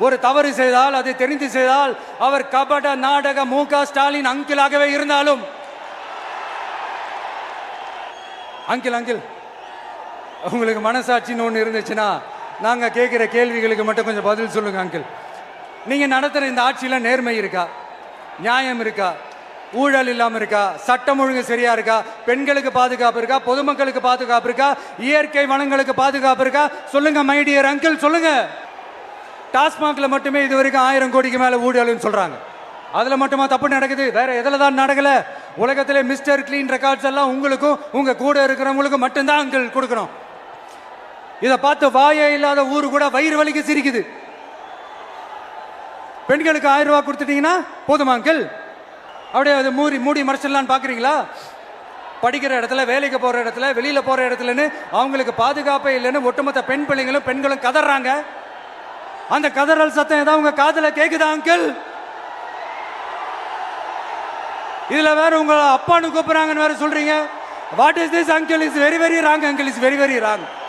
ஒரு தவறு செய்தால், அதை தெரிந்து செய்தால், அவர் கபட நாடக மு.க. ஸ்டாலின் அங்கிளாகவே இருந்தாலும், அங்கிள் உங்களுக்கு மனசாட்சின்னு ஒன்று இருந்துச்சுன்னா நாங்க கேட்கிற கேள்விகளுக்கு மட்டும் கொஞ்சம் பதில் சொல்லுங்க அங்கிள். நீங்க நடத்துற இந்த ஆட்சியில நேர்மை இருக்கா, நியாயம் இருக்கா, ஊழல் இல்லாம இருக்கா, சட்டம் ஒழுங்கு சரியா இருக்கா, பெண்களுக்கு பாதுகாப்பு இருக்கா, பொதுமக்களுக்கு பாதுகாப்பு இருக்கா, இயற்கை வளங்களுக்கு பாதுகாப்பு இருக்கா? சொல்லுங்க மை டியர் அங்கிள், சொல்லுங்க. டாஸ்மாக்ல மட்டுமே இது வரைக்கும் 1000 கோடிக்கு மேல ஊழல்னு சொல்றாங்க. அதுல மட்டுமா தப்பு நடக்குது? வேற எதுல தான் நடக்கல? உலகத்திலே மிஸ்டர் கிளீன் ரெக்கார்ட்ஸ் எல்லாம் உங்களுக்கும் உங்க கூட இருக்கிறவங்களுக்கும் மட்டும்தான் அங்கிள் கொடுக்கணும். இதை பார்த்து வாயே இல்லாத ஊரு கூட வயிறு வலிக்கு சிரிக்குது. பெண்களுக்கு 1000 ரூபாய் கொடுத்துட்டீங்கன்னா போதுமா அங்கிள்? அப்படியே அது மூடி மறைச்சிடலான்னு பாக்குறீங்களா? படிக்கிற இடத்துல, வேலைக்கு போற இடத்துல, வெளியில போற இடத்துலன்னு அவங்களுக்கு பாதுகாப்பே இல்லைன்னு ஒட்டுமொத்த பெண்களும் கதறாங்க. அந்த கதறல் சத்தம் ஏதாவது உங்க காதுல கேக்குதா அங்கிள்? இதுல வேற உங்க அப்பான்னு கூப்பிடுறாங்கன்னு வேற சொல்றீங்க. What is this uncle? Is very very wrong uncle, is very very wrong.